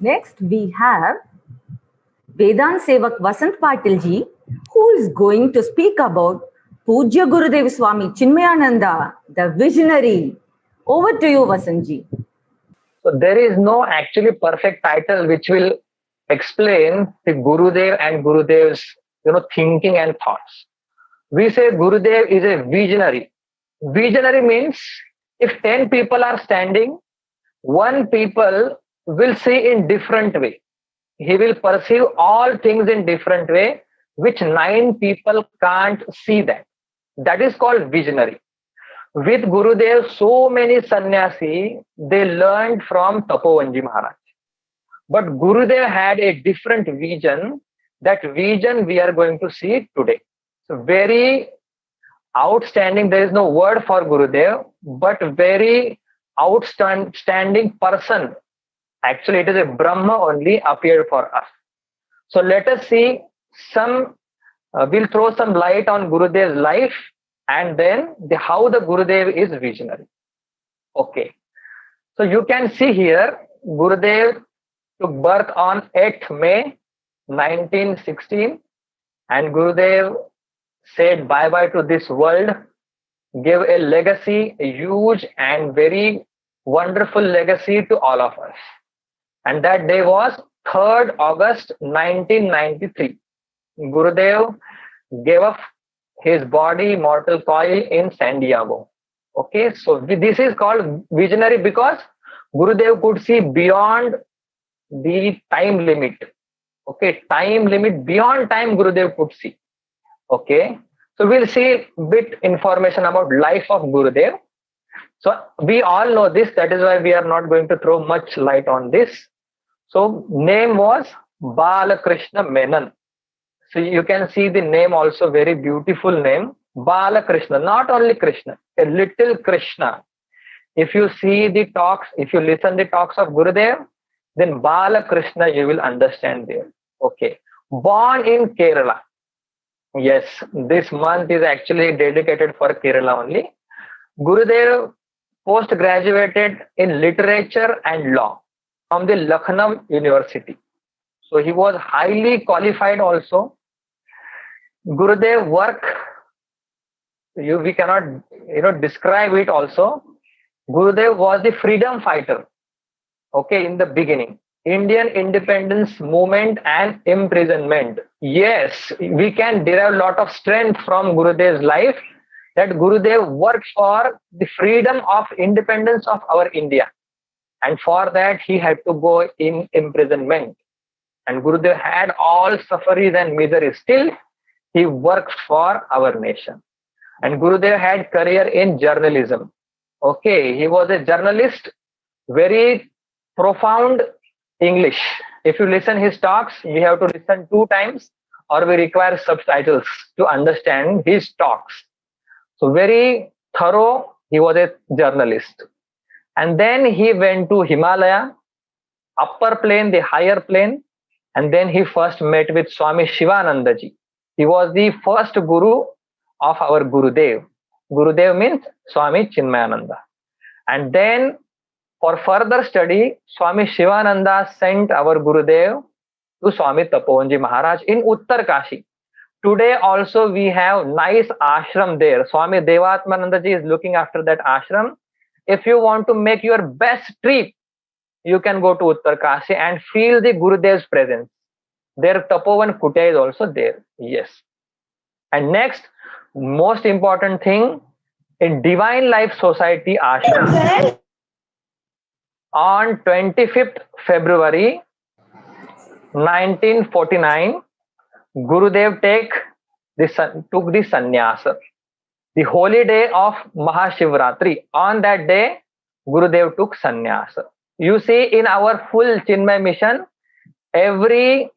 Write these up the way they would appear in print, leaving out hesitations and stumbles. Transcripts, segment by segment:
Next, we have Vedant Sevak Vasant Patil ji, who is going to speak about Pujya Gurudev Swami Chinmayananda, the visionary. Over to you, Vasant ji. So there is no actually perfect title which will explain the Gurudev and Gurudev's thinking and thoughts. We say Gurudev is a visionary. Visionary means if 10 people are standing, one people will see in different way. He will perceive all things in different way, which 9 people can't see that. That is called visionary. With Gurudev, so many sannyasi, they learned from Tapovanji Maharaj. But Gurudev had a different vision. That vision we are going to see today. So very outstanding. There is no word for Gurudev, but very outstanding person. Actually, it is a Brahma only appeared for us. So let us see some. We'll throw some light on Gurudev's life and then how the Gurudev is visionary. Okay. So you can see here, Gurudev took birth on 8th May 1916, and Gurudev said bye-bye to this world, gave a legacy, a huge and very wonderful legacy to all of us. And that day was 3rd August 1993. Gurudev gave up his body, mortal coil in San Diego. Okay, so this is called visionary because Gurudev could see beyond the time limit. Okay, time limit, beyond time Gurudev could see. Okay, so we'll see bit information about life of Gurudev. So we all know this, that is why we are not going to throw much light on this. So name was Balakrishna Menon. So you can see the name also, very beautiful name, Balakrishna, not only Krishna, a little Krishna. If you see the talks, if you listen the talks of Gurudev, then Balakrishna you will understand there. Okay. Born in Kerala. Yes, this month is actually dedicated for Kerala only. Gurudev post-graduated in literature and law from the Lucknow University. So he was highly qualified also. Gurudev work, we cannot describe it also. Gurudev was the freedom fighter. Okay, in the beginning. Indian independence movement and imprisonment. Yes, we can derive a lot of strength from Gurudev's life, that Gurudev worked for the freedom of independence of our India. And for that, he had to go in imprisonment. And Gurudev had all sufferings and miseries. Still, he worked for our nation. And Gurudev had career in journalism. Okay, he was a journalist, very profound English. If you listen his talks, we have to listen 2 times or we require subtitles to understand his talks. So very thorough, he was a journalist. And then he went to Himalaya, upper plane, the higher plane, and then he first met with Swami Shivananda ji. He was the first guru of our Gurudev. Gurudev means Swami Chinmayananda. And then for further study, Swami Shivananda sent our Gurudev to Swami Tapovanji Maharaj in Uttar Kashi. Today also we have nice ashram there. Swami Devatmananda ji is looking after that ashram. If you want to make your best trip, you can go to Uttar Kashi and feel the Gurudev's presence. Their Tapovan Kutia is also there. Yes. And next, most important thing, in Divine Life Society ashram, on 25th February 1949, Gurudev took the sannyasa. The holy day of Mahashivratri. On that day, Gurudev took sannyasa. You see, in our full Chinmay mission, every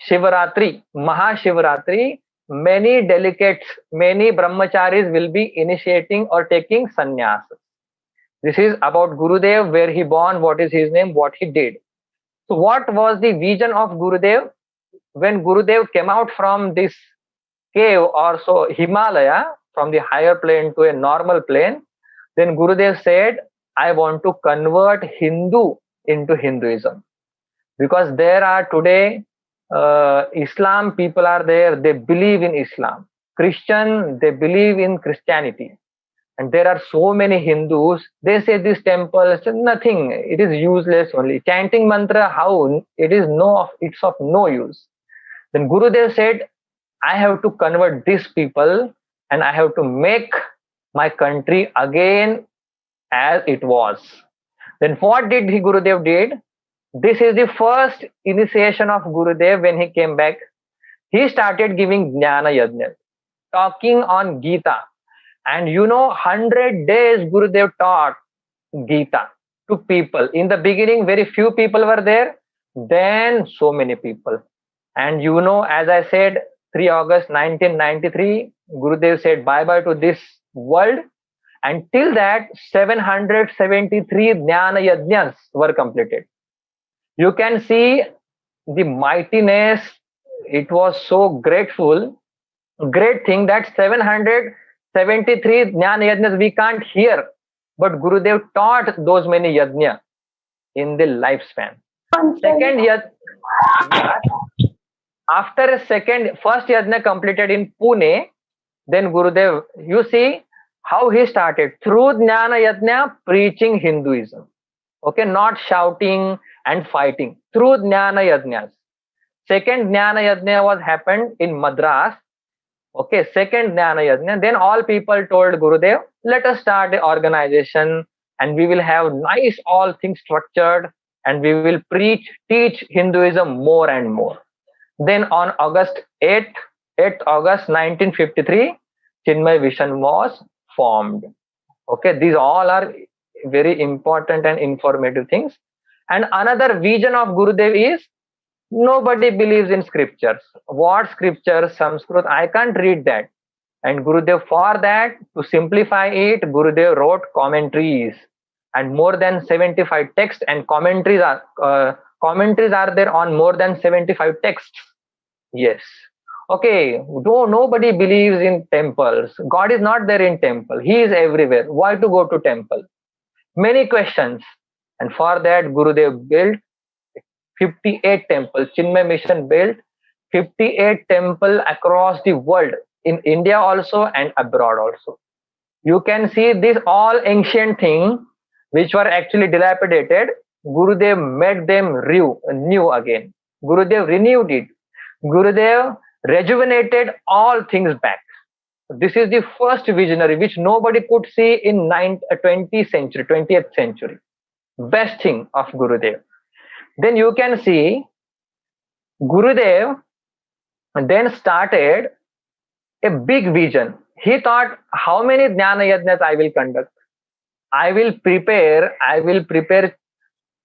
Shivaratri, Mahashivratri, many delegates, many brahmacharis will be initiating or taking sannyasa. This is about Gurudev, where he born, what is his name, what he did. So what was the vision of Gurudev? When Gurudev came out from this cave or so Himalaya, from the higher plane to a normal plane, then Gurudev said, I want to convert Hindu into Hinduism. because there are today Islam people are there, they believe in Islam. Christian, they believe in Christianity. And there are so many Hindus, they say this temple is nothing, it is useless only. Chanting mantra, how? It's of no use. Then Gurudev said, I have to convert these people and I have to make my country again as it was. Then what did Gurudev did? This is the first initiation of Gurudev when he came back. He started giving Jnana Yajna, talking on Gita. And 100 days Gurudev taught Gita to people. In the beginning, very few people were there. Then so many people. And as I said, 3 August 1993, Gurudev said bye-bye to this world. And till that, 773 Jnana Yajnas were completed. You can see the mightiness. It was so great thing that 773 Jnana Yajnas we can't hear. But Gurudev taught those many yajna in the lifespan. After first yajna completed in Pune, then Gurudev, you see how he started through Jnana Yajna preaching Hinduism. Okay, not shouting and fighting, through Jnana Yajnas. Second Jnana Yajna was happened in Madras. Okay, second Jnana Yajna. Then all people told Gurudev, let us start the organization and we will have nice all things structured and we will teach Hinduism more and more. Then on August 8th August 1953, Chinmay Mission was formed. Okay, these all are very important and informative things. And another vision of Gurudev is, nobody believes in scriptures. What scriptures? Sanskrit, I can't read that. And Gurudev, for that, to simplify it, Gurudev wrote commentaries, and more than 75 texts and commentaries are there on more than 75 texts. Yes. Okay, nobody believes in temples. God is not there in temple. He is everywhere. Why to go to temple? Many questions. And for that, Gurudev built 58 temples. Chinmay Mission built 58 temples across the world, in India also and abroad also. You can see this all ancient things which were actually dilapidated. Gurudev made them new again. Gurudev renewed it. Gurudev rejuvenated all things back. This is the first visionary which nobody could see in 20th century. Best thing of Gurudev. Then you can see Gurudev then started a big vision. He thought, how many Jnana Yajnas I will conduct? I will prepare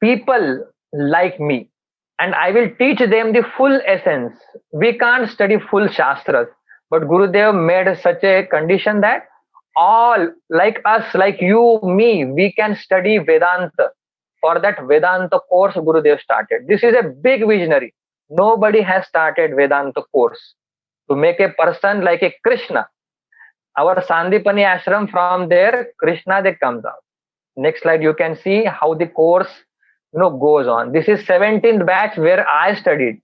people like me, and I will teach them the full essence. We can't study full Shastras, but Gurudev made such a condition that all like us, like you, me, we can study Vedanta. For that Vedanta course, Gurudev started. This is a big visionary. Nobody has started Vedanta course to make a person like a Krishna. Our Sandipani ashram, from there, Krishna they comes out. Next slide, you can see how the course goes on. This is 17th batch where I studied.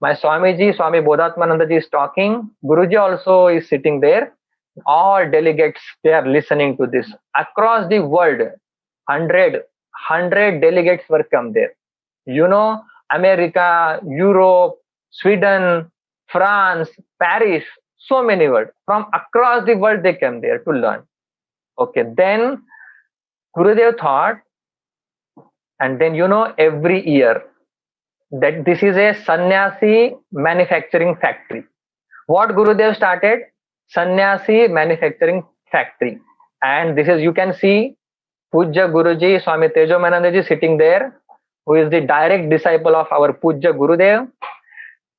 My Swamiji, Swami Bodhatmanandaji is talking. Guruji also is sitting there. All delegates, they are listening to this. Across the world, 100 delegates were come there. America, Europe, Sweden, France, Paris, so many world. From across the world, they came there to learn. Okay, then Gurudev thought, and then every year, that this is a sannyasi manufacturing factory. What Gurudev started? Sannyasi manufacturing factory. And this is, you can see Pujya Guruji, Swami Tejomanandaji sitting there, who is the direct disciple of our Pujya Gurudev.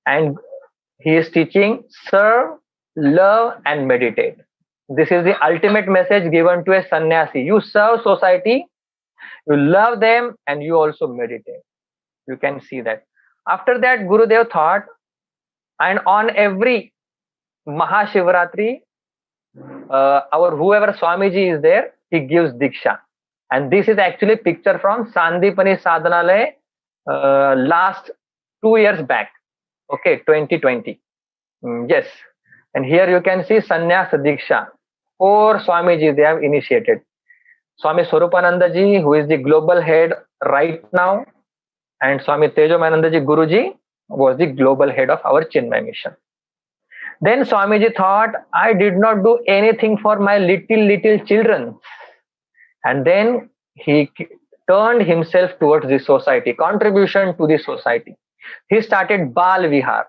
And he is teaching, serve, love and meditate. This is the ultimate message given to a sannyasi. You serve society, you love them, and you also meditate. You can see that. After that, Gurudev thought, and on every Mahashivratri, our whoever Swamiji is there, he gives Diksha. And this is actually picture from Sandipani Sadhanalaya last 2 years back. Okay, 2020. Yes. And here you can see Sannyas Diksha. 4 Swamiji they have initiated. Swami Swarupananda ji, who is the global head right now, and Swami Tejomananda ji Guruji was the global head of our Chinmay mission. Then Swamiji thought, I did not do anything for my little children. And then he turned himself towards the society, contribution to the society. He started Bal Vihar.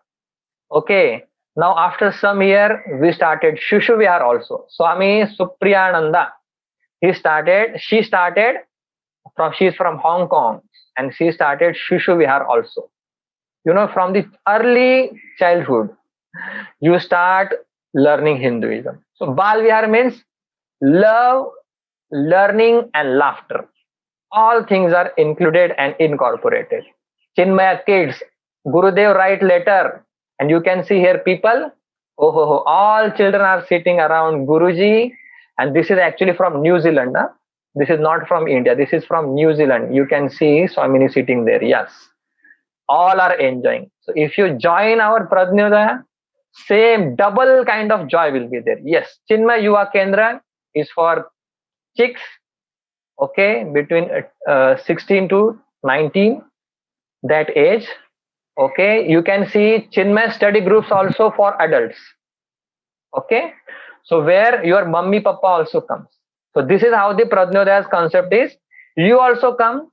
Okay. Now after some year, we started Shushu Vihar also. Swami Supriyananda. She is from Hong Kong, and she started Shushu Vihar also. From the early childhood, you start learning Hinduism. So Bal Vihar means love, learning, and laughter. All things are included and incorporated. Chinmaya kids, Gurudev write letter, and you can see here people. All children are sitting around Guruji, and this is actually from New Zealand. Huh? This is not from India. This is from New Zealand. You can see Swamini sitting there. Yes, all are enjoying. So if you join our Pradnyodaya, same double kind of joy will be there. Yes, Chinmay Yuva Kendra is for chicks, okay, between 16 to 19, that age. Okay, you can see Chinmay study groups also for adults. Okay, so where your mummy papa also comes. So this is how the Pradnyodaya's concept is. You also come,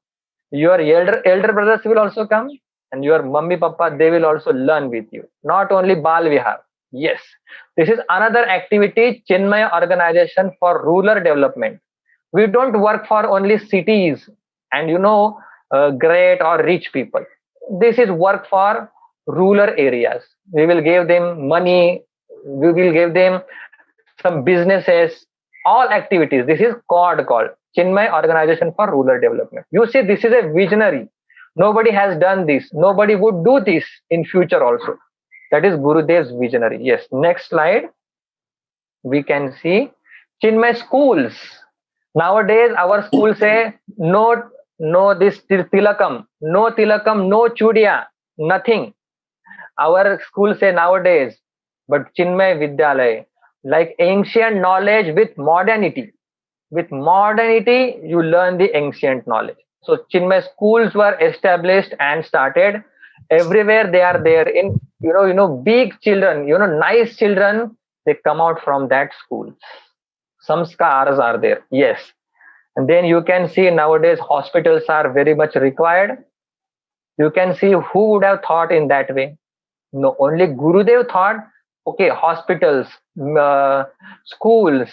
your elder brothers will also come, and your mummy papa, they will also learn with you. Not only Bal Vihar. Yes, this is another activity, Chinmaya organization for rural development. We don't work for only cities and great or rich people. This is work for rural areas. We will give them money. We will give them some businesses, all activities. This is called Chinmay Organization for Rural Development. You see, this is a visionary. Nobody has done this. Nobody would do this in future also. That is Gurudev's visionary. Yes. Next slide. We can see Chinmay schools. Nowadays, our schools say no this tilakam, no chudiya, nothing. Our schools say nowadays, but Chinmay Vidyalaya, like ancient knowledge with modernity. With modernity, you learn the ancient knowledge. So Chinmay schools were established and started everywhere. They are there in big children, nice children. They come out from that school. Some scars are there. Yes. And then you can see nowadays hospitals are very much required. You can see who would have thought in that way. No, only Gurudev thought, okay, hospitals, schools,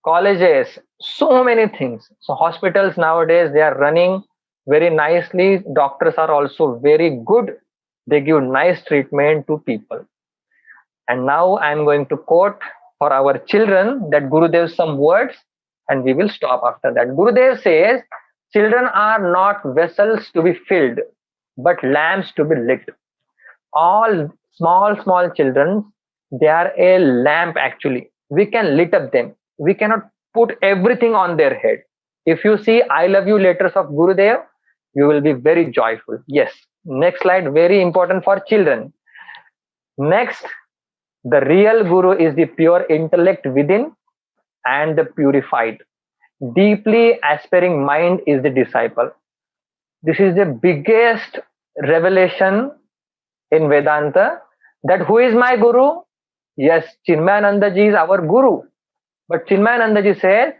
colleges, so many things. So hospitals nowadays, they are running very nicely. Doctors are also very good. They give nice treatment to people. And now I'm going to quote for our children that Gurudev some words, and we will stop after that. Gurudev says, children are not vessels to be filled, but lamps to be lit. All small children, they are a lamp actually. We can lit up them. We cannot put everything on their head. If you see I love you letters of Gurudev, you will be very joyful. Yes. Next slide, very important for children. Next, the real Guru is the pure intellect within and the purified. Deeply aspiring mind is the disciple. This is the biggest revelation in Vedanta, that who is my Guru? Yes, Chinmayananda ji is our Guru. But Chinmayananda ji says,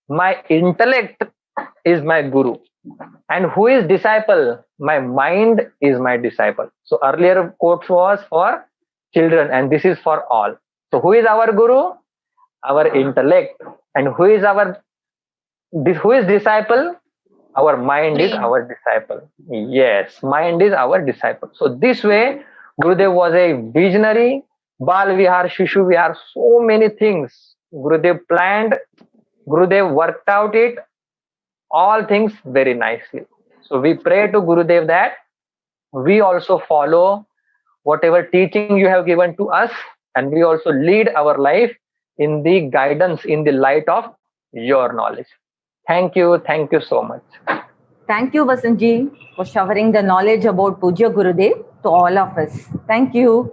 my intellect is my Guru. And who is disciple? My mind is my disciple. So earlier quote was for children, and this is for all. So who is our Guru? Our intellect. And who is disciple? Our mind is our disciple. Yes, mind is our disciple. So this way, Gurudev was a visionary. Bal Vihar, Shishu Vihar, so many things Gurudev planned. Gurudev worked out it, all things very nicely. So we pray to Gurudev that we also follow whatever teaching you have given to us, and we also lead our life in the guidance, in the light of your knowledge. Thank you so much. Thank you, Vasant ji, for showering the knowledge about Pujya Gurudev to all of us. Thank you.